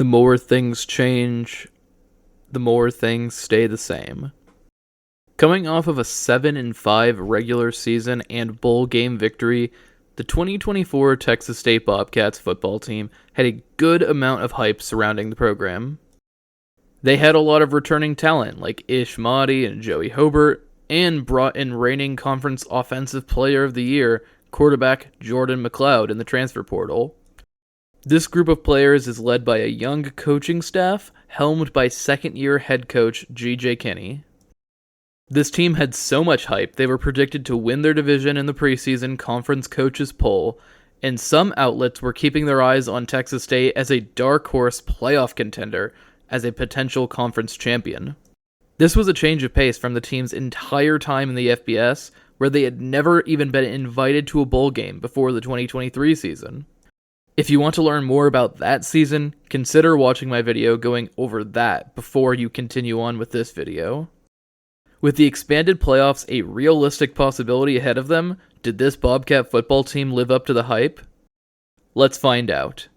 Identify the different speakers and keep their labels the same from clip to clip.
Speaker 1: The more things change, the more things stay the same. Coming off of a 7-5 regular season and bowl game victory, the 2024 Texas State Bobcats football team had a good amount of hype surrounding the program. They had a lot of returning talent like Ish Mahdi and Joey Hobart, and brought in reigning conference offensive player of the year quarterback Jordan McLeod in the transfer portal. This group of players is led by a young coaching staff, helmed by second-year head coach G.J. Kinney. This team had so much hype, they were predicted to win their division in the preseason conference coaches poll, and some outlets were keeping their eyes on Texas State as a dark horse playoff contender, as a potential conference champion. This was a change of pace from the team's entire time in the FBS, where they had never even been invited to a bowl game before the 2023 season. If you want to learn more about that season, consider watching my video going over that before you continue on with this video. With the expanded playoffs a realistic possibility ahead of them, did this Bobcat football team live up to the hype? Let's find out.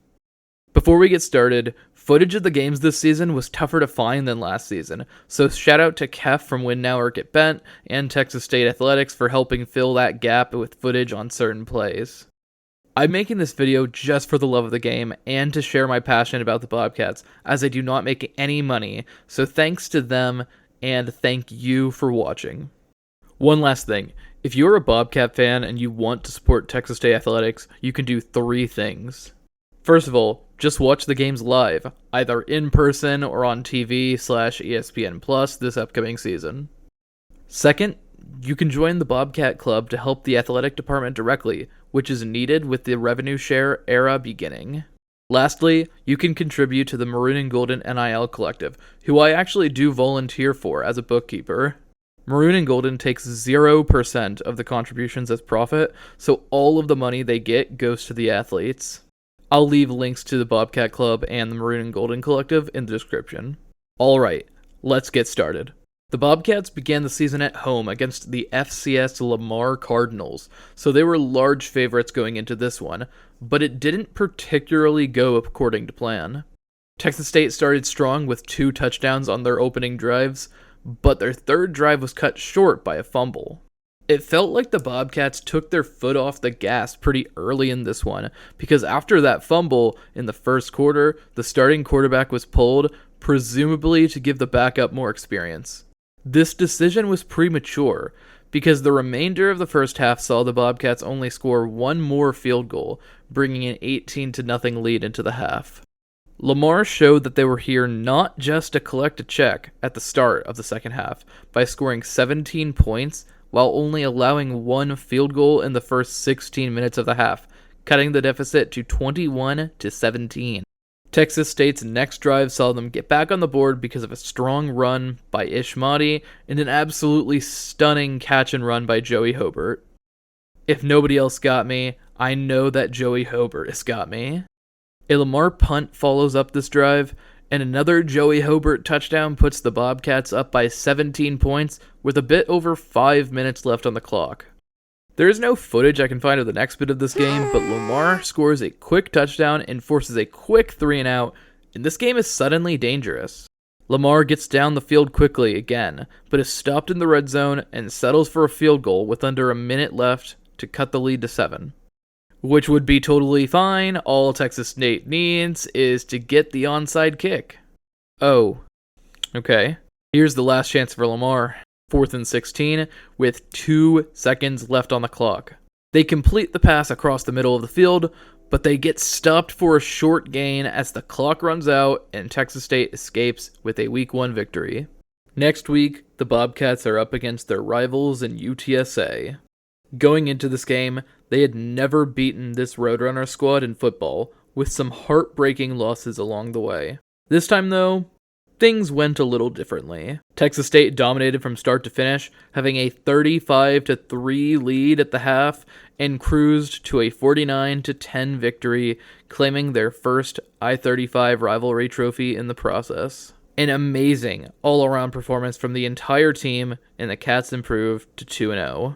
Speaker 1: Before we get started, footage of the games this season was tougher to find than last season, so shout out to Kef from Win Now or Get Bent and Texas State Athletics for helping fill that gap with footage on certain plays. I'm making this video just for the love of the game and to share my passion about the Bobcats, as I do not make any money, so thanks to them and thank you for watching. One last thing, if you're a Bobcat fan and you want to support Texas State Athletics, you can do 3 things. First of all, just watch the games live, either in person or on TV/ESPN Plus this upcoming season. Second, you can join the Bobcat Club to help the athletic department directly, which is needed with the revenue share era beginning. Lastly, you can contribute to the Maroon and Golden NIL Collective, who I actually do volunteer for as a bookkeeper. Maroon and Golden takes 0% of the contributions as profit, so all of the money they get goes to the athletes. I'll leave links to the Bobcat Club and the Maroon and Golden Collective in the description. Alright, let's get started. The Bobcats began the season at home against the FCS Lamar Cardinals, so they were large favorites going into this one, but it didn't particularly go according to plan. Texas State started strong with 2 touchdowns on their opening drives, but their third drive was cut short by a fumble. It felt like the Bobcats took their foot off the gas pretty early in this one, because after that fumble in the first quarter, the starting quarterback was pulled, presumably to give the backup more experience. This decision was premature, because the remainder of the first half saw the Bobcats only score 1 more field goal, bringing an 18-0 lead into the half. Lamar showed that they were here not just to collect a check at the start of the second half, by scoring 17 points while only allowing 1 field goal in the first 16 minutes of the half, cutting the deficit to 21-17. Texas State's next drive saw them get back on the board because of a strong run by Ish Mahdi and an absolutely stunning catch and run by Joey Hobart. If nobody else got me, I know that Joey Hobart has got me. A Lamar punt follows up this drive, and another Joey Hobart touchdown puts the Bobcats up by 17 points with a bit over 5 minutes left on the clock. There is no footage I can find of the next bit of this game, but Lamar scores a quick touchdown and forces a quick 3 and out, and this game is suddenly dangerous. Lamar gets down the field quickly again, but is stopped in the red zone and settles for a field goal with under a minute left to cut the lead to 7. Which would be totally fine. All Texas State needs is to get the onside kick. Oh, okay. Here's the last chance for Lamar. 4th and 16 with 2 seconds left on the clock. They complete the pass across the middle of the field, but they get stopped for a short gain as the clock runs out and Texas State escapes with a Week 1 victory. Next week, the Bobcats are up against their rivals in UTSA. Going into this game, they had never beaten this Roadrunner squad in football, with some heartbreaking losses along the way. This time, though, things went a little differently. Texas State dominated from start to finish, having a 35-3 lead at the half, and cruised to a 49-10 victory, claiming their first I-35 rivalry trophy in the process. An amazing all-around performance from the entire team, and the Cats improved to 2-0.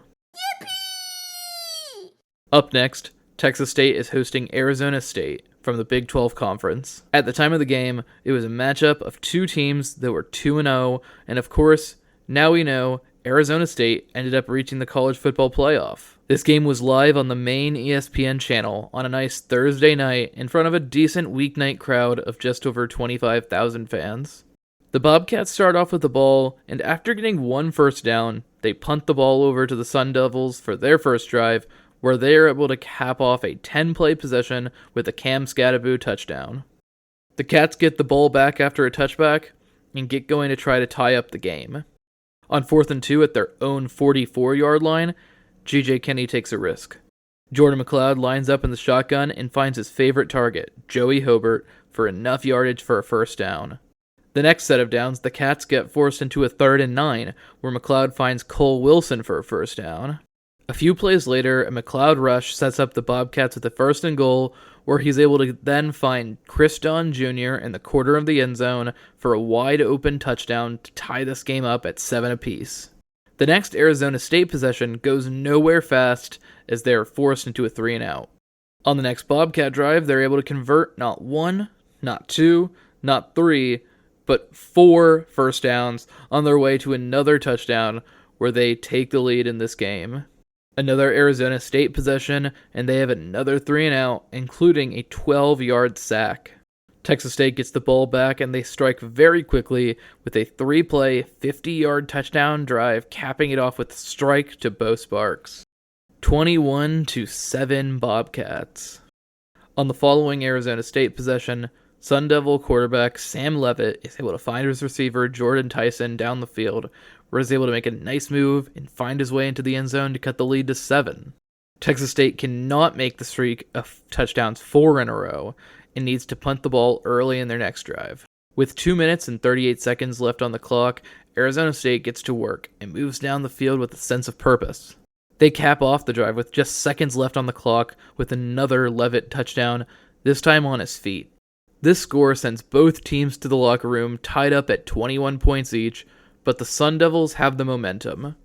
Speaker 1: Up next, Texas State is hosting Arizona State from the Big 12 Conference. At the time of the game, it was a matchup of two teams that were 2-0, and of course, now we know Arizona State ended up reaching the college football playoff. This game was live on the main ESPN channel on a nice Thursday night in front of a decent weeknight crowd of just over 25,000 fans. The Bobcats start off with the ball, and after getting one first down, they punt the ball over to the Sun Devils for their first drive, where they are able to cap off a 10-play possession with a Cam Scadaboo touchdown. The Cats get the ball back after a touchback and get going to try to tie up the game. On 4th and 2 at their own 44-yard line, G.J. Kinney takes a risk. Jordan McLeod lines up in the shotgun and finds his favorite target, Joey Hobart, for enough yardage for a first down. The next set of downs, the Cats get forced into a 3rd and 9, where McLeod finds Cole Wilson for a first down. A few plays later, a McLeod rush sets up the Bobcats with a 1st and goal, where he's able to then find Chris Dunn Jr. in the corner of the end zone for a wide-open touchdown to tie this game up at 7 apiece. The next Arizona State possession goes nowhere fast as they are forced into a 3-and-out. On the next Bobcat drive, they're able to convert not 1, not 2, not 3, but 4 first downs on their way to another touchdown where they take the lead in this game. Another Arizona State possession, and they have another 3-and-out, including a 12-yard sack. Texas State gets the ball back, and they strike very quickly with a 3-play, 50-yard touchdown drive, capping it off with a strike to Bo Sparks. 21-7 Bobcats. On the following Arizona State possession, Sun Devil quarterback Sam Levitt is able to find his receiver Jordan Tyson down the field, where he's able to make a nice move and find his way into the end zone to cut the lead to 7. Texas State cannot make the streak of touchdowns 4 in a row and needs to punt the ball early in their next drive. With 2 minutes and 38 seconds left on the clock, Arizona State gets to work and moves down the field with a sense of purpose. They cap off the drive with just seconds left on the clock with another Levitt touchdown, this time on his feet. This score sends both teams to the locker room tied up at 21 points each, but the Sun Devils have the momentum.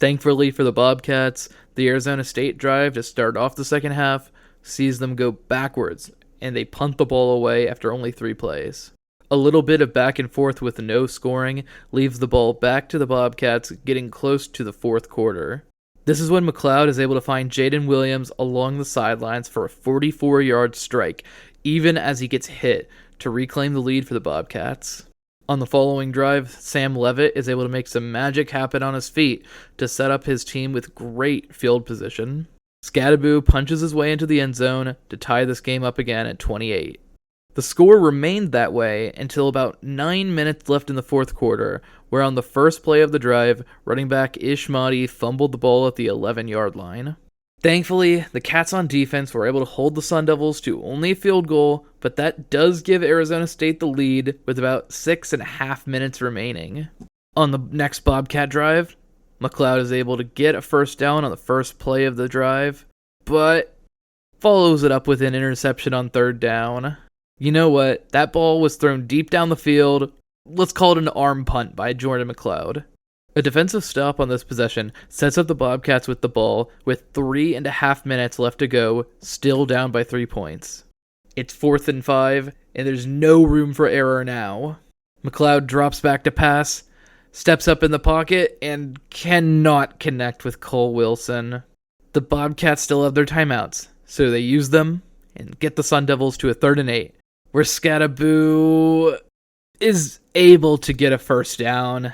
Speaker 1: Thankfully for the Bobcats, the Arizona State drive to start off the second half sees them go backwards, and they punt the ball away after only 3 plays. A little bit of back and forth with no scoring leaves the ball back to the Bobcats getting close to the 4th quarter. This is when McLeod is able to find Jaden Williams along the sidelines for a 44-yard strike, even as he gets hit, to reclaim the lead for the Bobcats. On the following drive, Sam Levitt is able to make some magic happen on his feet to set up his team with great field position. Scadaboo punches his way into the end zone to tie this game up again at 28. The score remained that way until about 9 minutes left in the 4th quarter, where on the first play of the drive, running back Ish Mahdi fumbled the ball at the 11-yard line. Thankfully, the Cats on defense were able to hold the Sun Devils to only a field goal, but that does give Arizona State the lead with about 6.5 minutes remaining. On the next Bobcat drive, McLeod is able to get a first down on the first play of the drive, but follows it up with an interception on 3rd down. You know what? That ball was thrown deep down the field. Let's call it an arm punt by Jordan McLeod. A defensive stop on this possession sets up the Bobcats with the ball with 3.5 minutes left to go, still down by 3 points. It's 4th and 5, and there's no room for error now. McLeod drops back to pass, steps up in the pocket, and cannot connect with Cole Wilson. The Bobcats still have their timeouts, so they use them and get the Sun Devils to a 3rd and 8, where Scadaboo is able to get a first down,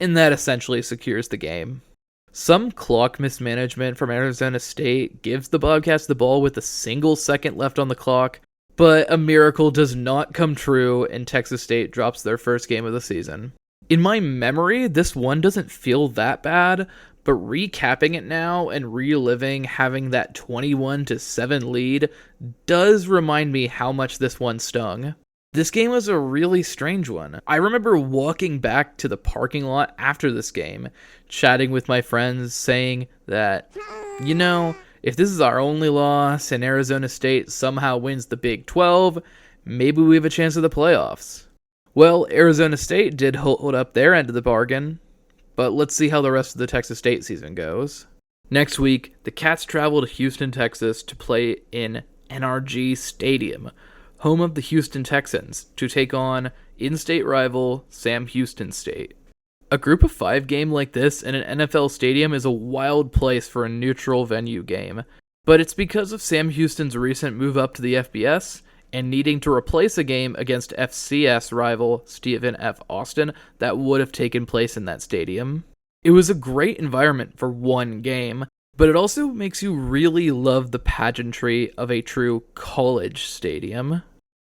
Speaker 1: and that essentially secures the game. Some clock mismanagement from Arizona State gives the Bobcats the ball with a single second left on the clock, but a miracle does not come true and Texas State drops their first game of the season. In my memory, this one doesn't feel that bad, but recapping it now and reliving having that 21-7 lead does remind me how much this one stung. This game was a really strange one. I remember walking back to the parking lot after this game, chatting with my friends, saying that, you know, if this is our only loss and Arizona State somehow wins the Big 12, maybe we have a chance at the playoffs. Well, Arizona State did hold up their end of the bargain, but let's see how the rest of the Texas State season goes. Next week, the Cats travel to Houston, Texas to play in NRG Stadium, home of the Houston Texans, to take on in-state rival Sam Houston State. A group of 5 game like this in an NFL stadium is a wild place for a neutral venue game, but it's because of Sam Houston's recent move up to the FBS and needing to replace a game against FCS rival Stephen F. Austin that would have taken place in that stadium. It was a great environment for one game, but it also makes you really love the pageantry of a true college stadium.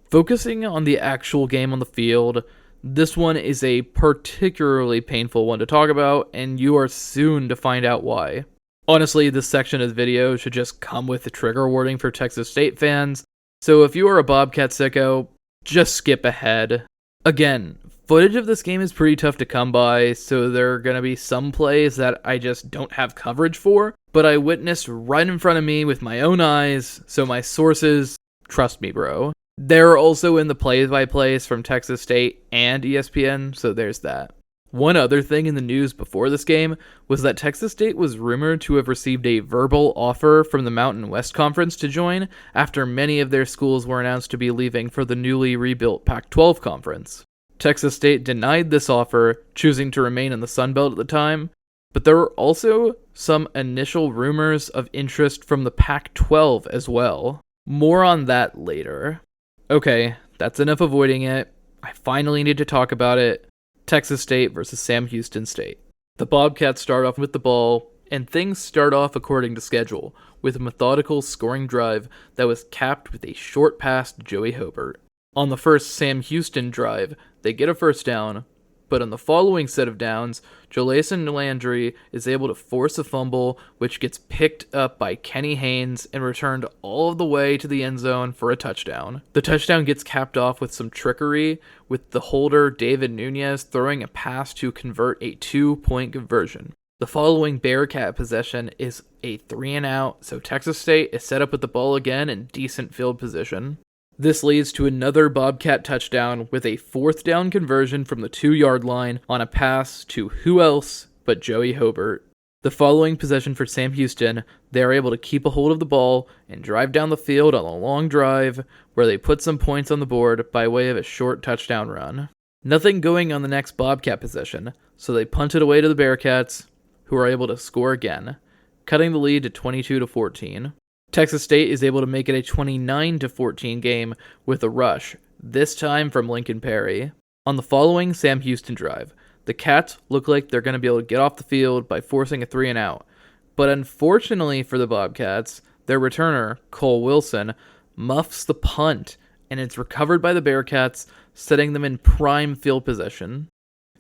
Speaker 1: Focusing on the actual game on the field, this one is a particularly painful one to talk about, and you are soon to find out why. Honestly, this section of the video should just come with a trigger warning for Texas State fans, so if you are a Bobcat sicko, just skip ahead. Again, footage of this game is pretty tough to come by, so there are going to be some plays that I just don't have coverage for, but I witnessed right in front of me with my own eyes, so my sources, trust me bro. They're also in the play-by-plays from Texas State and ESPN, so there's that. One other thing in the news before this game was that Texas State was rumored to have received a verbal offer from the Mountain West Conference to join after many of their schools were announced to be leaving for the newly rebuilt Pac-12 conference. Texas State denied this offer, choosing to remain in the Sun Belt at the time, but there were also some initial rumors of interest from the Pac-12 as well. More on that later. Okay, that's enough avoiding it. I finally need to talk about it. Texas State versus Sam Houston State. The Bobcats start off with the ball, and things start off according to schedule, with a methodical scoring drive that was capped with a short pass to Joey Hobart. On the first Sam Houston drive, they get a first down, but on the following set of downs, Jalason Landry is able to force a fumble, which gets picked up by Kenny Haynes and returned all of the way to the end zone for a touchdown. The touchdown gets capped off with some trickery, with the holder David Nunez throwing a pass to convert a 2-point conversion. The following Bearcat possession is a 3-and-out, so Texas State is set up with the ball again in decent field position. This leads to another Bobcat touchdown with a 4th down conversion from the 2-yard line on a pass to who else but Joey Hobart. The following possession for Sam Houston, they are able to keep a hold of the ball and drive down the field on a long drive where they put some points on the board by way of a short touchdown run. Nothing going on the next Bobcat possession, so they punt it away to the Bearcats, who are able to score again, cutting the lead to 22-14. Texas State is able to make it a 29-14 game with a rush, this time from Lincoln Perry. On the following Sam Houston drive, the Cats look like they're going to be able to get off the field by forcing a 3-and-out. But unfortunately for the Bobcats, their returner, Cole Wilson, muffs the punt, and it's recovered by the Bearcats, setting them in prime field position.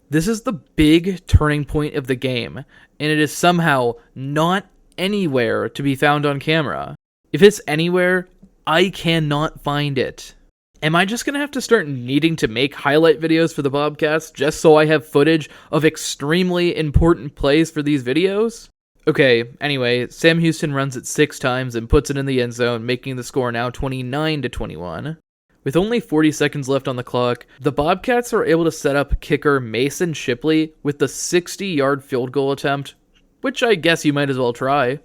Speaker 1: This is the big turning point of the game, and it is somehow not anywhere to be found on camera. If it's anywhere, I cannot find it. Am I just going to have to start needing to make highlight videos for the Bobcats just so I have footage of extremely important plays for these videos? Okay, anyway, Sam Houston runs it 6 times and puts it in the end zone, making the score now 29-21. With only 40 seconds left on the clock, the Bobcats are able to set up kicker Mason Shipley with the 60-yard field goal attempt, which I guess you might as well try.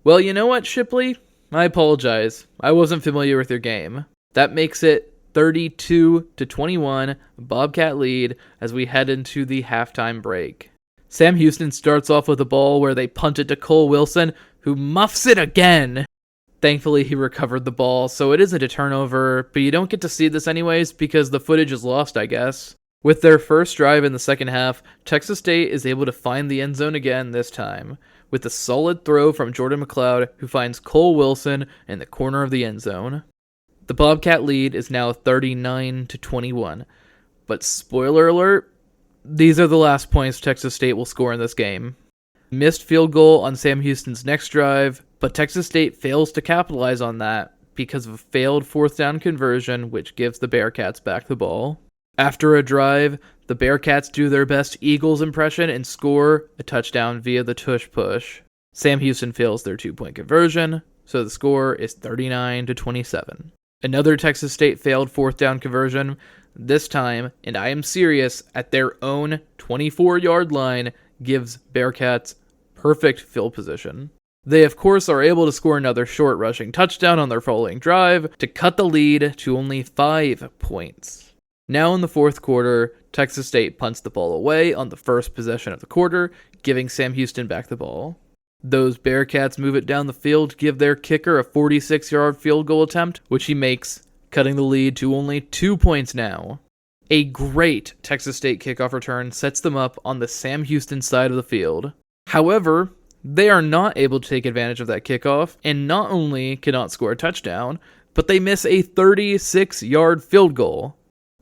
Speaker 1: Well, you know what, Shipley? I apologize. I wasn't familiar with your game. That makes it 32-21, Bobcat lead as we head into the halftime break. Sam Houston starts off with a ball where they punt it to Cole Wilson, who muffs it again. Thankfully, he recovered the ball, so it isn't a turnover, but you don't get to see this anyways because the footage is lost, I guess. With their first drive in the second half, Texas State is able to find the end zone again this time, with a solid throw from Jordan McLeod, who finds Cole Wilson in the corner of the end zone. The Bobcat lead is now 39-21, but spoiler alert, these are the last points Texas State will score in this game. Missed field goal on Sam Houston's next drive, but Texas State fails to capitalize on that because of a failed 4th down conversion, which gives the Bearcats back the ball. After a drive, the Bearcats do their best Eagles impression and score a touchdown via the tush push. Sam Houston fails their 2-point conversion, so the score is 39-27. Another Texas State failed 4th down conversion, this time, and I am serious, at their own 24-yard line, gives Bearcats perfect field position. They, of course, are able to score another short rushing touchdown on their following drive to cut the lead to only 5 points. Now in the fourth quarter, Texas State punts the ball away on the first possession of the quarter, giving Sam Houston back the ball. Those Bearcats move it down the field, give their kicker a 46-yard field goal attempt, which he makes, cutting the lead to only 2 points now. A great Texas State kickoff return sets them up on the Sam Houston side of the field. However, they are not able to take advantage of that kickoff, and not only cannot score a touchdown, but they miss a 36-yard field goal.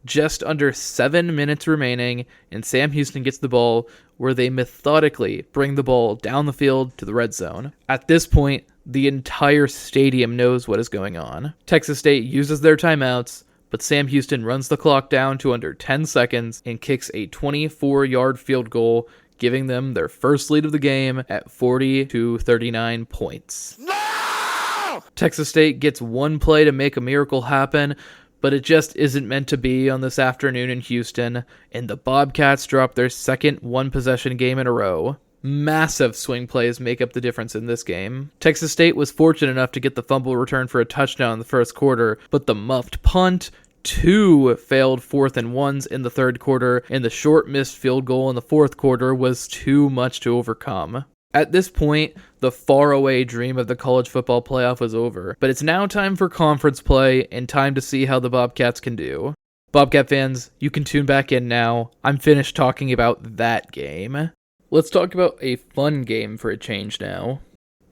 Speaker 1: Just under 7 minutes remaining, and Sam Houston gets the ball, where they methodically bring the ball down the field to the red zone. At this point, the entire stadium knows what is going on. Texas State uses their timeouts, but Sam Houston runs the clock down to under 10 seconds and kicks a 24-yard field goal, giving them their first lead of the game at 40-39 points. No! Texas State gets one play to make a miracle happen, but it just isn't meant to be on this afternoon in Houston, and the Bobcats drop their second one-possession game in a row. Massive swing plays make up the difference in this game. Texas State was fortunate enough to get the fumble return for a touchdown in the first quarter, but the muffed punt, 2 failed 4th and 1s in the third quarter, and the short missed field goal in the fourth quarter was too much to overcome. At this point, the faraway dream of the college football playoff was over, but it's now time for conference play and time to see how the Bobcats can do. Bobcat fans, you can tune back in now. I'm finished talking about that game. Let's talk about a fun game for a change now.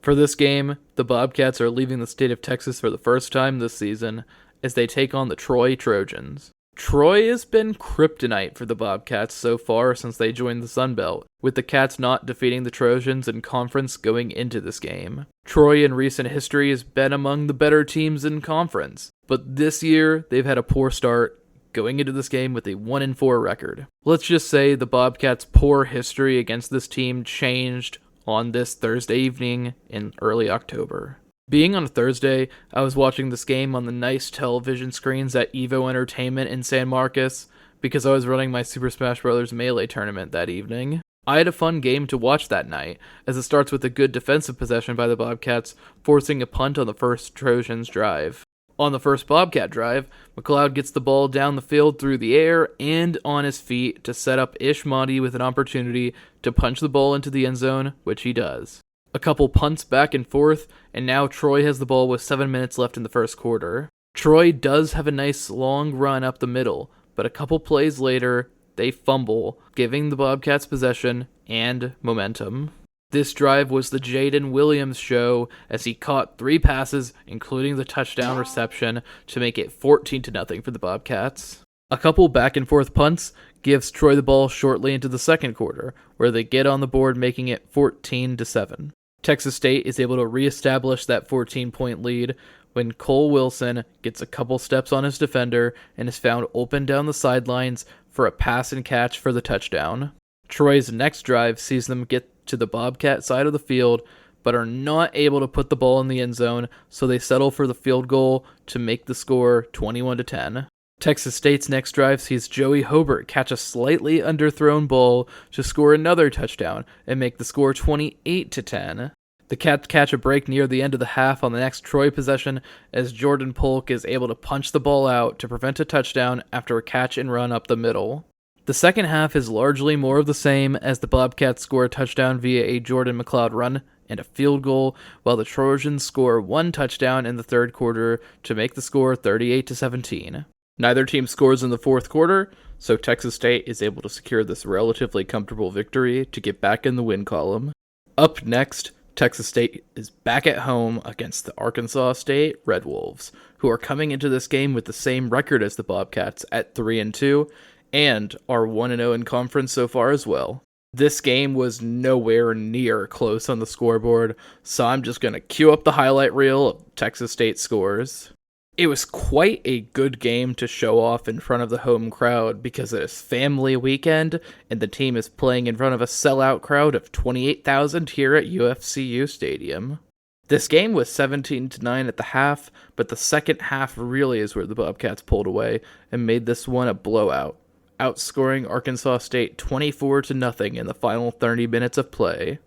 Speaker 1: For this game, the Bobcats are leaving the state of Texas for the first time this season as they take on the Troy Trojans. Troy has been kryptonite for the Bobcats so far since they joined the Sun Belt, with the Cats not defeating the Trojans in conference going into this game. Troy in recent history has been among the better teams in conference, but this year they've had a poor start, going into this game with a 1-4 record. Let's just say the Bobcats' poor history against this team changed on this Thursday evening in early October. Being on a Thursday, I was watching this game on the nice television screens at Evo Entertainment in San Marcos because I was running my Super Smash Bros. Melee tournament that evening. I had a fun game to watch that night, as it starts with a good defensive possession by the Bobcats, forcing a punt on the first Trojans drive. On the first Bobcat drive, McLeod gets the ball down the field through the air and on his feet to set up Ish Monty with an opportunity to punch the ball into the end zone, which he does. A couple punts back and forth, and now Troy has the ball with 7 minutes left in the first quarter. Troy does have a nice long run up the middle, but a couple plays later, they fumble, giving the Bobcats possession and momentum. This drive was the Jaden Williams show as he caught 3 passes, including the touchdown reception, to make it 14-0 for the Bobcats. A couple back and forth punts gives Troy the ball shortly into the second quarter, where they get on the board making it 14-7. Texas State is able to reestablish that 14-point lead when Cole Wilson gets a couple steps on his defender and is found open down the sidelines for a pass and catch for the touchdown. Troy's next drive sees them get to the Bobcat side of the field, but are not able to put the ball in the end zone, so they settle for the field goal to make the score 21-10. Texas State's next drive sees Joey Hobart catch a slightly underthrown ball to score another touchdown and make the score 28-10. The Cats catch a break near the end of the half on the next Troy possession as Jordan Polk is able to punch the ball out to prevent a touchdown after a catch and run up the middle. The second half is largely more of the same as the Bobcats score a touchdown via a Jordan McLeod run and a field goal, while the Trojans score 1 touchdown in the third quarter to make the score 38-17. Neither team scores in the fourth quarter, so Texas State is able to secure this relatively comfortable victory to get back in the win column. Up next, Texas State is back at home against the Arkansas State Red Wolves, who are coming into this game with the same record as the Bobcats at 3-2, and are 1-0 in conference so far as well. This game was nowhere near close on the scoreboard, so I'm just going to cue up the highlight reel of Texas State scores. It was quite a good game to show off in front of the home crowd because it is family weekend and the team is playing in front of a sellout crowd of 28,000 here at UFCU Stadium. This game was 17-9 at the half, but the second half really is where the Bobcats pulled away and made this one a blowout, outscoring Arkansas State 24-0 in the final 30 minutes of play.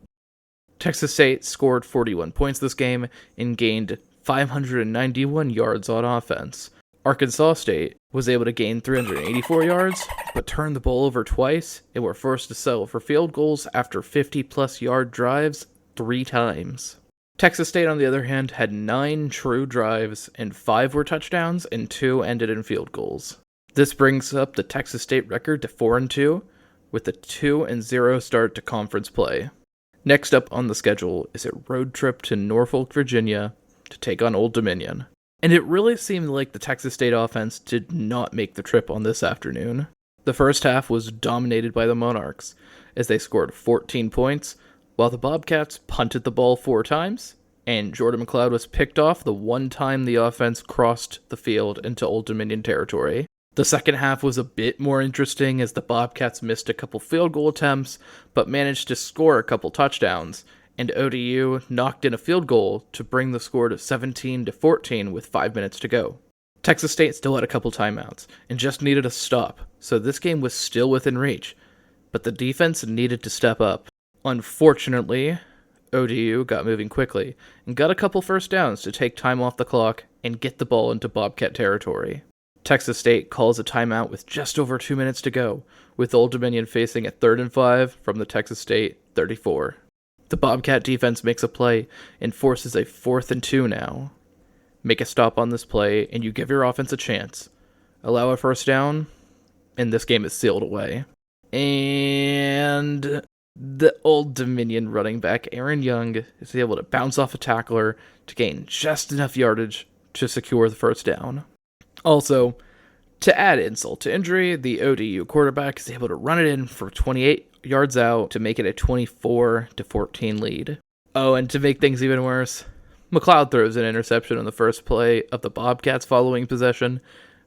Speaker 1: Texas State scored 41 points this game and gained 591 yards on offense. Arkansas State was able to gain 384 yards, but turned the ball over twice and were forced to settle for field goals after 50-plus yard drives 3 times. Texas State, on the other hand, had 9 true drives, and 5 were touchdowns, and 2 ended in field goals. This brings up the Texas State record to 4-2, with a 2-0 start to conference play. Next up on the schedule is a road trip to Norfolk, Virginia, to take on Old Dominion. And it really seemed like the Texas State offense did not make the trip on this afternoon. The first half was dominated by the Monarchs, as they scored 14 points, while the Bobcats punted the ball 4 times, and Jordan McLeod was picked off the one time the offense crossed the field into Old Dominion territory. The second half was a bit more interesting as the Bobcats missed a couple field goal attempts, but managed to score a couple touchdowns, and ODU knocked in a field goal to bring the score to 17-14 with 5 minutes to go. Texas State still had a couple timeouts, and just needed a stop, so this game was still within reach, but the defense needed to step up. Unfortunately, ODU got moving quickly, and got a couple first downs to take time off the clock and get the ball into Bobcat territory. Texas State calls a timeout with just over 2 minutes to go, with Old Dominion facing a 3rd and 5 from the Texas State 34. The Bobcat defense makes a play and forces a 4th and 2 now. Make a stop on this play, and you give your offense a chance. Allow a first down, and this game is sealed away. And the Old Dominion running back Aaron Young is able to bounce off a tackler to gain just enough yardage to secure the first down. Also, to add insult to injury, the ODU quarterback is able to run it in for 28 yards out to make it a 24-14 lead. Oh, and to make things even worse, McLeod throws an interception on the first play of the Bobcats' following possession,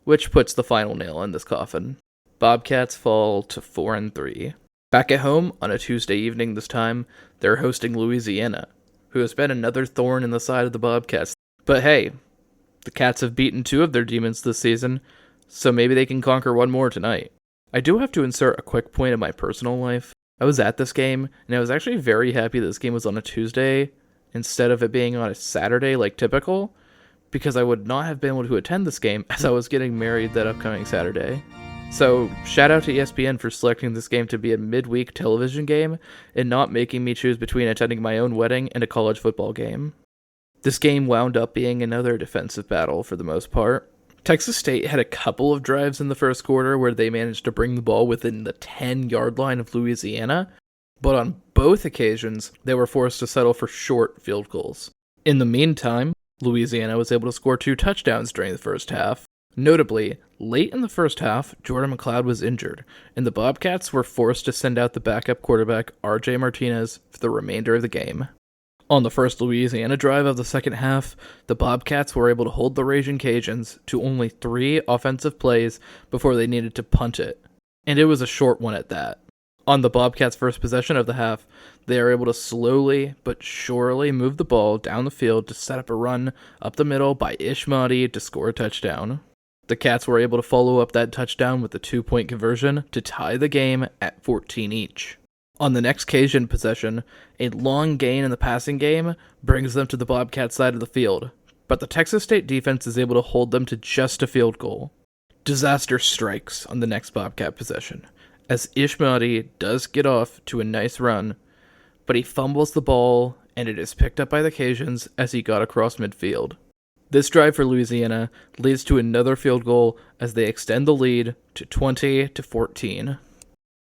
Speaker 1: which puts the final nail in this coffin. Bobcats fall to 4-3. Back at home on a Tuesday evening this time, they're hosting Louisiana, who has been another thorn in the side of the Bobcats. But hey, the Cats have beaten 2 of their demons this season, so maybe they can conquer one more tonight. I do have to insert a quick point of my personal life. I was at this game, and I was actually very happy this game was on a Tuesday instead of it being on a Saturday like typical, because I would not have been able to attend this game as I was getting married that upcoming Saturday. So, shout out to ESPN for selecting this game to be a midweek television game and not making me choose between attending my own wedding and a college football game. This game wound up being another defensive battle for the most part. Texas State had a couple of drives in the first quarter where they managed to bring the ball within the 10-yard line of Louisiana, but on both occasions, they were forced to settle for short field goals. In the meantime, Louisiana was able to score 2 touchdowns during the first half. Notably, late in the first half, Jordan McLeod was injured, and the Bobcats were forced to send out the backup quarterback RJ Martinez for the remainder of the game. On the first Louisiana drive of the second half, the Bobcats were able to hold the Raging Cajuns to only 3 offensive plays before they needed to punt it, and it was a short one at that. On the Bobcats' first possession of the half, they are able to slowly but surely move the ball down the field to set up a run up the middle by Ishmael to score a touchdown. The Cats were able to follow up that touchdown with a 2-point conversion to tie the game at 14 each. On the next Cajun possession, a long gain in the passing game brings them to the Bobcats side of the field, but the Texas State defense is able to hold them to just a field goal. Disaster strikes on the next Bobcat possession, as Ishmael does get off to a nice run, but he fumbles the ball and it is picked up by the Cajuns as he got across midfield. This drive for Louisiana leads to another field goal as they extend the lead to 20-14.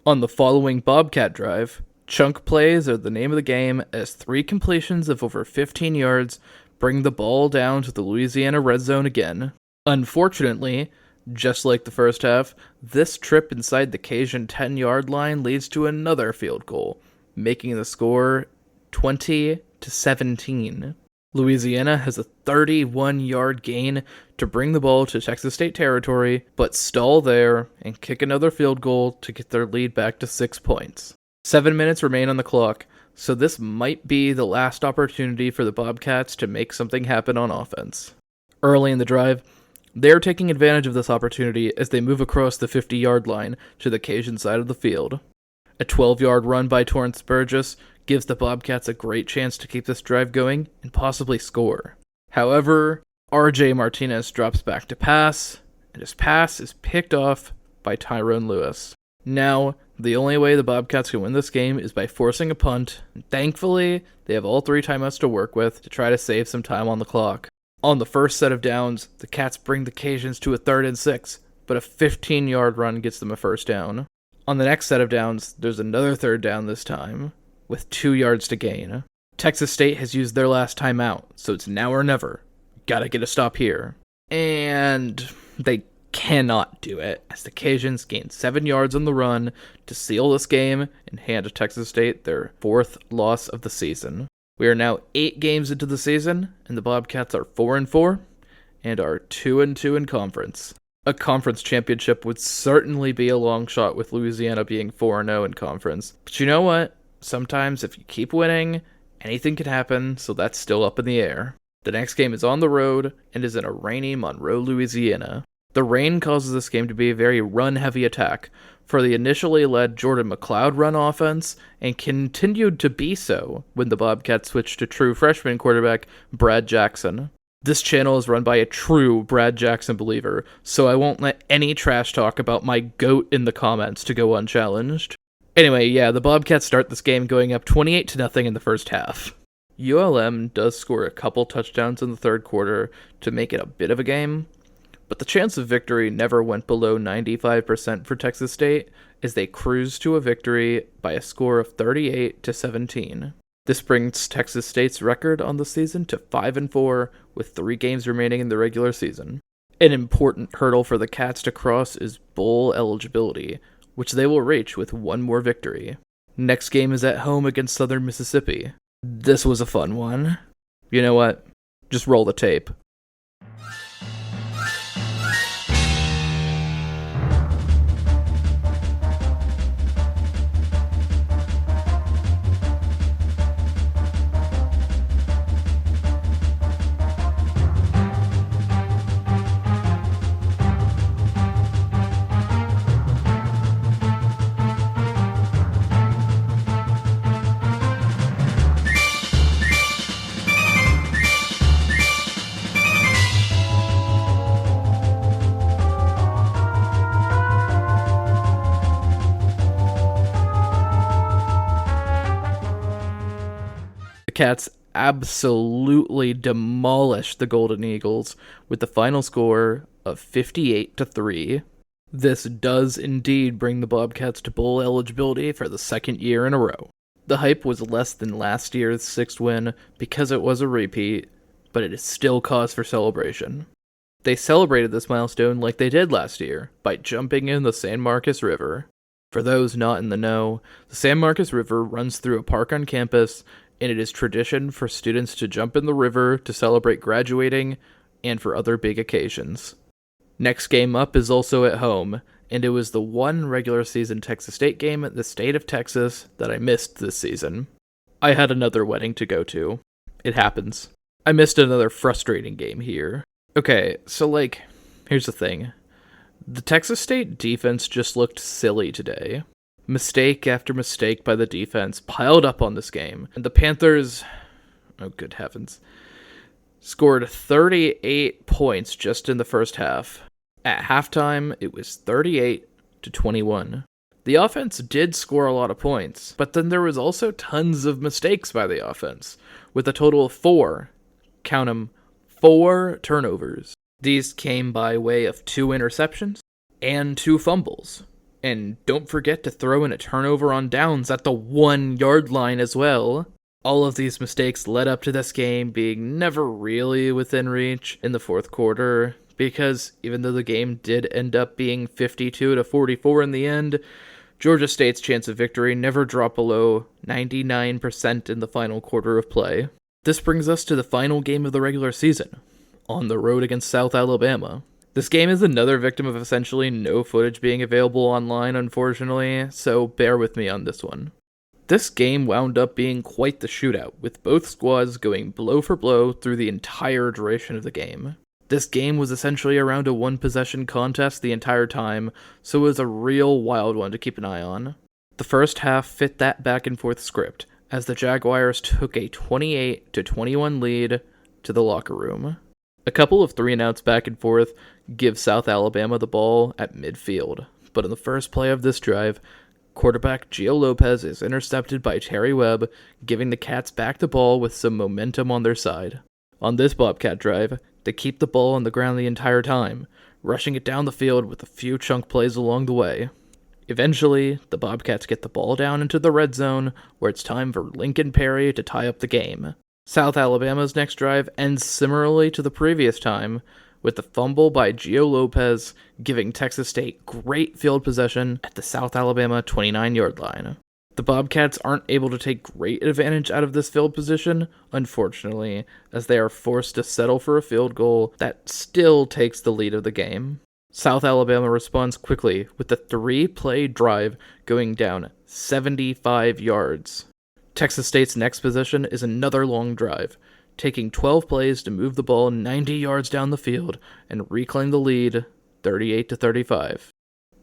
Speaker 1: On the following Bobcat drive, chunk plays are the name of the game as 3 completions of over 15 yards bring the ball down to the Louisiana red zone again. Unfortunately, just like the first half, this trip inside the Cajun 10-yard line leads to another field goal, making the score 20-17. Louisiana has a 31-yard gain to bring the ball to Texas State territory, but stall there and kick another field goal to get their lead back to 6 points. 7 minutes remain on the clock, so this might be the last opportunity for the Bobcats to make something happen on offense. Early in the drive, they're taking advantage of this opportunity as they move across the 50-yard line to the Cajun side of the field. A 12-yard run by Torrance Burgess gives the Bobcats a great chance to keep this drive going and possibly score. However, RJ Martinez drops back to pass, and his pass is picked off by Tyrone Lewis. Now, the only way the Bobcats can win this game is by forcing a punt, and thankfully, they have all 3 timeouts to work with to try to save some time on the clock. On the first set of downs, the Cats bring the Cajuns to a 3rd and 6, but a 15-yard run gets them a first down. On the next set of downs, there's another 3rd down this time, with 2 yards to gain. Texas State has used their last timeout, so it's now or never. Gotta get a stop here. And they cannot do it, as the Cajuns gain 7 yards on the run to seal this game and hand to Texas State their 4th loss of the season. We are now 8 games into the season, and the Bobcats are 4-4 and are 2-2 in conference. A conference championship would certainly be a long shot with Louisiana being 4-0 in conference. But you know what? Sometimes if you keep winning, anything can happen, so that's still up in the air. The next game is on the road and is in a rainy Monroe, Louisiana. The rain causes this game to be a very run-heavy attack for the initially led Jordan McLeod run offense, and continued to be so when the Bobcats switched to true freshman quarterback Brad Jackson. This channel is run by a true Brad Jackson believer, so I won't let any trash talk about my GOAT in the comments to go unchallenged. Anyway, yeah, the Bobcats start this game going up 28-0 in the first half. ULM does score a couple touchdowns in the third quarter to make it a bit of a game, but the chance of victory never went below 95% for Texas State as they cruised to a victory by a score of 38-17. This brings Texas State's record on the season to 5-4 with 3 games remaining in the regular season. An important hurdle for the Cats to cross is bowl eligibility, which they will reach with 1 more victory. Next game is at home against Southern Mississippi. This was a fun one. You know what? Just roll the tape. Cats absolutely demolished the Golden Eagles with the final score of 58-3. This does indeed bring the Bobcats to bowl eligibility for the 2nd year in a row. The hype was less than last year's 6th win because it was a repeat, but it is still cause for celebration. They celebrated this milestone like they did last year by jumping in the San Marcos River. For those not in the know, the San Marcos River runs through a park on campus, and it is tradition for students to jump in the river to celebrate graduating and for other big occasions. Next game up is also at home, and it was the one regular season Texas State game at the state of Texas that I missed this season. I had another wedding to go to. It happens. I missed another frustrating game here. Okay, so here's the thing. The Texas State defense just looked silly today. Mistake after mistake by the defense piled up on this game, and the Panthers, oh good heavens, scored 38 points just in the first half. At halftime, it was 38-21. The offense did score a lot of points, but then there was also tons of mistakes by the offense, with a total of 4, count 'em, 4 turnovers. These came by way of 2 interceptions and 2 fumbles. And don't forget to throw in a turnover on downs at the 1-yard line as well. All of these mistakes led up to this game being never really within reach in the fourth quarter, because even though the game did end up being 52-44 in the end, Georgia State's chance of victory never dropped below 99% in the final quarter of play. This brings us to the final game of the regular season, on the road against South Alabama. This game is another victim of essentially no footage being available online, unfortunately, so bear with me on this one. This game wound up being quite the shootout, with both squads going blow for blow through the entire duration of the game. This game was essentially around a one-possession contest the entire time, so it was a real wild one to keep an eye on. The first half fit that back-and-forth script, as the Jaguars took a 28-21 lead to the locker room. A couple of 3-and-outs back and forth give South Alabama the ball at midfield, but in the first play of this drive, quarterback Gio Lopez is intercepted by Terry Webb, giving the Cats back the ball with some momentum on their side. On this Bobcat drive, they keep the ball on the ground the entire time, rushing it down the field with a few chunk plays along the way. Eventually, the Bobcats get the ball down into the red zone, where it's time for Lincoln Perry to tie up the game. South Alabama's next drive ends similarly to the previous time, with the fumble by Gio Lopez giving Texas State great field possession at the South Alabama 29-yard line. The Bobcats aren't able to take great advantage out of this field position, unfortunately, as they are forced to settle for a field goal that still takes the lead of the game. South Alabama responds quickly with the 3-play drive going down 75 yards. Texas State's next possession is another long drive, taking 12 plays to move the ball 90 yards down the field and reclaim the lead 38-35.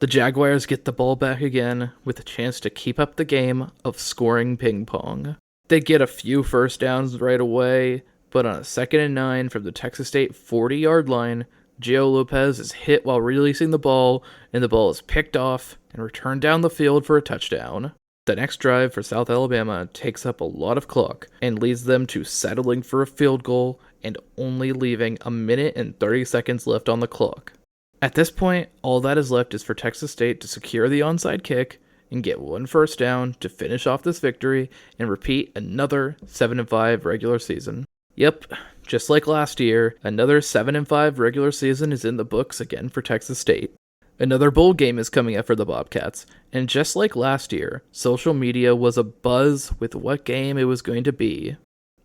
Speaker 1: The Jaguars get the ball back again with a chance to keep up the game of scoring ping pong. They get a few first downs right away, but on a 2nd and 9 from the Texas State 40-yard line, Gio Lopez is hit while releasing the ball, and the ball is picked off and returned down the field for a touchdown. The next drive for South Alabama takes up a lot of clock and leads them to settling for a field goal and only leaving 1 minute and 30 seconds left on the clock. At this point, all that is left is for Texas State to secure the onside kick and get 1 first down to finish off this victory and repeat another 7-5 regular season. Yep, just like last year, another 7-5 regular season is in the books again for Texas State. Another bowl game is coming up for the Bobcats, and just like last year, social media was abuzz with what game it was going to be.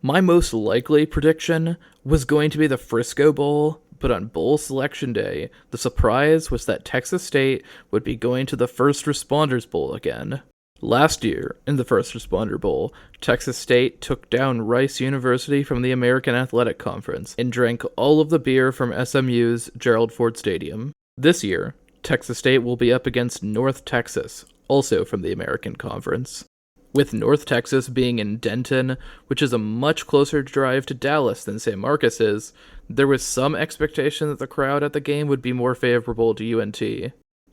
Speaker 1: My most likely prediction was going to be the Frisco Bowl, but on Bowl Selection Day, the surprise was that Texas State would be going to the First Responders Bowl again. Last year, in the First Responder Bowl, Texas State took down Rice University from the American Athletic Conference and drank all of the beer from SMU's Gerald Ford Stadium. This year, Texas State will be up against North Texas, also from the American Conference. With North Texas being in Denton, which is a much closer drive to Dallas than San Marcos is, there was some expectation that the crowd at the game would be more favorable to UNT.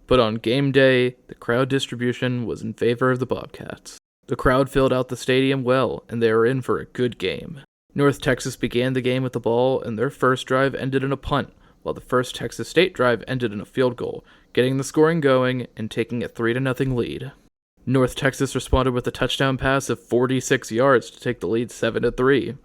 Speaker 1: But on game day, the crowd distribution was in favor of the Bobcats. The crowd filled out the stadium well, and they were in for a good game. North Texas began the game with the ball, and their first drive ended in a punt, while the first Texas State drive ended in a field goal, getting the scoring going and taking a 3-0 lead. North Texas responded with a touchdown pass of 46 yards to take the lead 7-3.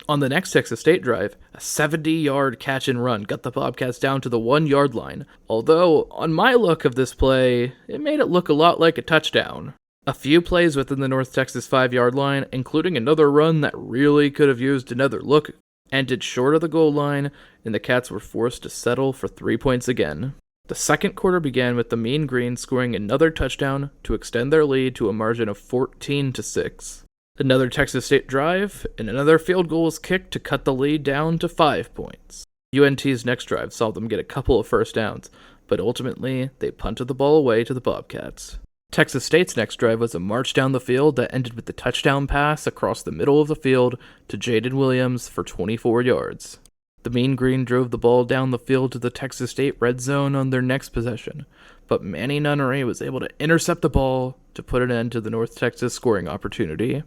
Speaker 1: On the next Texas State drive, a 70-yard catch and run got the Bobcats down to the 1-yard line, although on my look of this play, it made it look a lot like a touchdown. A few plays within the North Texas 5-yard line, including another run that really could have used another look, ended short of the goal line, and the Cats were forced to settle for 3 points again. The second quarter began with the Mean Green scoring another touchdown to extend their lead to a margin of 14-6. Another Texas State drive, and another field goal was kicked to cut the lead down to 5 points. UNT's next drive saw them get a couple of first downs, but ultimately, they punted the ball away to the Bobcats. Texas State's next drive was a march down the field that ended with the touchdown pass across the middle of the field to Jaden Williams for 24 yards. The Mean Green drove the ball down the field to the Texas State red zone on their next possession, but Manny Nunnery was able to intercept the ball to put an end to the North Texas scoring opportunity.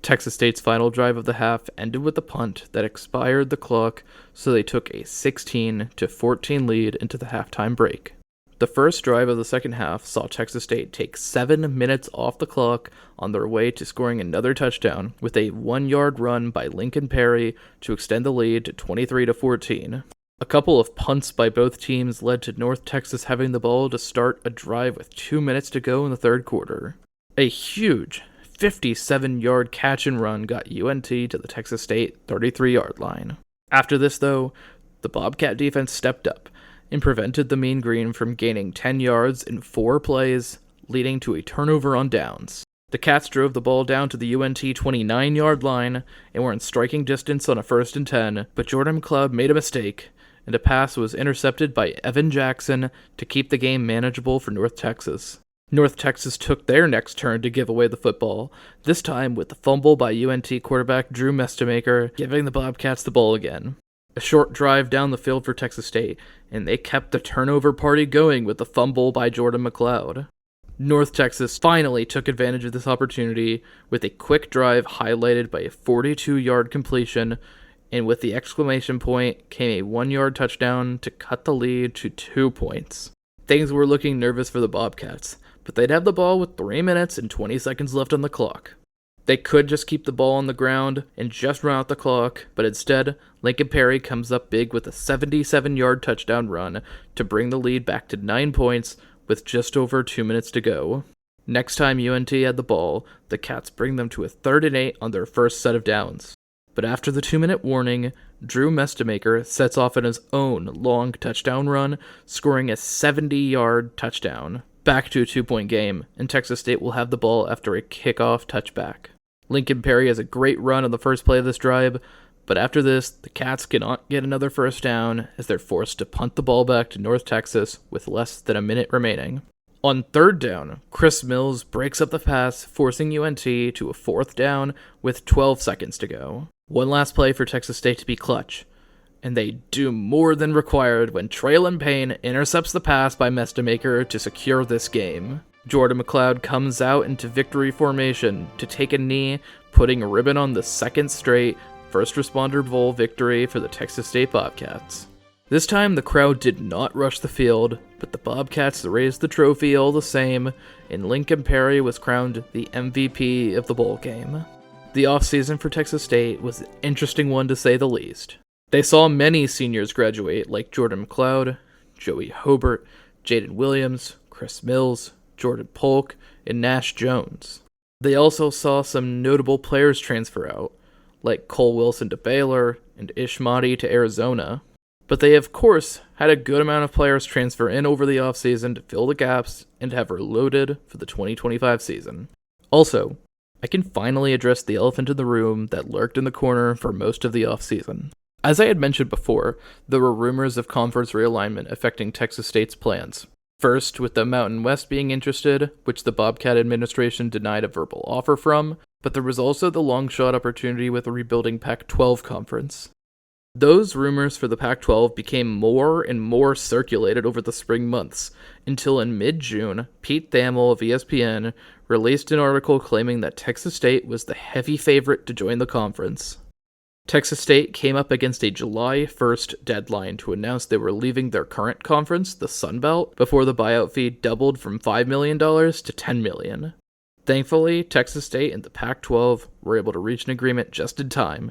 Speaker 1: Texas State's final drive of the half ended with a punt that expired the clock, so they took a 16-14 lead into the halftime break. The first drive of the second half saw Texas State take 7 minutes off the clock on their way to scoring another touchdown with a 1-yard run by Lincoln Perry to extend the lead to 23-14. A couple of punts by both teams led to North Texas having the ball to start a drive with 2 minutes to go in the third quarter. A huge 57-yard catch and run got UNT to the Texas State 33-yard line. After this, though, the Bobcat defense stepped up and prevented the Mean Green from gaining 10 yards in 4 plays, leading to a turnover on downs. The Cats drove the ball down to the UNT 29-yard line and were in striking distance on a 1st and 10, but Jordan Clubb made a mistake, and a pass was intercepted by Evan Jackson to keep the game manageable for North Texas. North Texas took their next turn to give away the football, this time with the fumble by UNT quarterback Drew Mestemaker, giving the Bobcats the ball again. A short drive down the field for Texas State, and they kept the turnover party going with the fumble by Jordan McLeod. North Texas finally took advantage of this opportunity with a quick drive highlighted by a 42-yard completion, and with the exclamation point came a 1-yard touchdown to cut the lead to 2 points. Things were looking nervous for the Bobcats, but they'd have the ball with 3 minutes and 20 seconds left on the clock. They could just keep the ball on the ground and just run out the clock, but instead, Lincoln Perry comes up big with a 77-yard touchdown run to bring the lead back to 9 points with just over 2 minutes to go. Next time UNT had the ball, the Cats bring them to a 3rd and 8 on their first set of downs. But after the 2-minute warning, Drew Mestemaker sets off on his own long touchdown run, scoring a 70-yard touchdown. Back to a 2-point game, and Texas State will have the ball after a kickoff touchback. Lincoln Perry has a great run on the first play of this drive, but after this, the Cats cannot get another first down as they're forced to punt the ball back to North Texas with less than a minute remaining. On 3rd down, Chris Mills breaks up the pass, forcing UNT to a 4th down with 12 seconds to go. One last play for Texas State to be clutch, and they do more than required when Traylon Payne intercepts the pass by Mestemaker to secure this game. Jordan McLeod comes out into victory formation to take a knee, putting a ribbon on the second straight First Responder Bowl victory for the Texas State Bobcats. This time the crowd did not rush the field, but the Bobcats raised the trophy all the same, and Lincoln Perry was crowned the MVP of the bowl game. The offseason for Texas State was an interesting one to say the least. They saw many seniors graduate like Jordan McLeod, Joey Hobart, Jaden Williams, Chris Mills, Jordan Polk, and Nash Jones. They also saw some notable players transfer out, like Cole Wilson to Baylor and Ishmati to Arizona. But they of course had a good amount of players transfer in over the offseason to fill the gaps and have her loaded for the 2025 season. Also, I can finally address the elephant in the room that lurked in the corner for most of the offseason. As I had mentioned before, there were rumors of conference realignment affecting Texas State's plans. First, with the Mountain West being interested, which the Bobcat administration denied a verbal offer from, but there was also the long-shot opportunity with a rebuilding Pac-12 conference. Those rumors for the Pac-12 became more and more circulated over the spring months, until in mid-June, Pete Thamel of ESPN released an article claiming that Texas State was the heavy favorite to join the conference. Texas State came up against a July 1st deadline to announce they were leaving their current conference, the Sun Belt, before the buyout fee doubled from $5 million to $10 million. Thankfully, Texas State and the Pac-12 were able to reach an agreement just in time,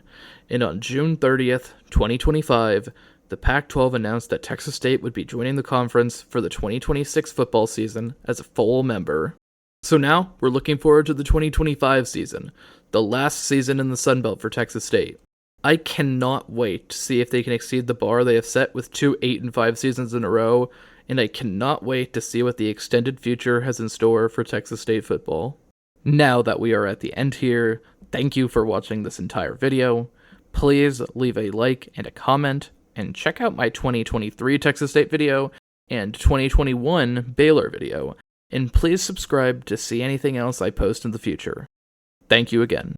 Speaker 1: and on June 30th, 2025, the Pac-12 announced that Texas State would be joining the conference for the 2026 football season as a full member. So now, we're looking forward to the 2025 season, the last season in the Sun Belt for Texas State. I cannot wait to see if they can exceed the bar they have set with 2 8-5 seasons in a row, and I cannot wait to see what the extended future has in store for Texas State football. Now that we are at the end here, thank you for watching this entire video. Please leave a like and a comment, and check out my 2023 Texas State video and 2021 Baylor video, and please subscribe to see anything else I post in the future. Thank you again.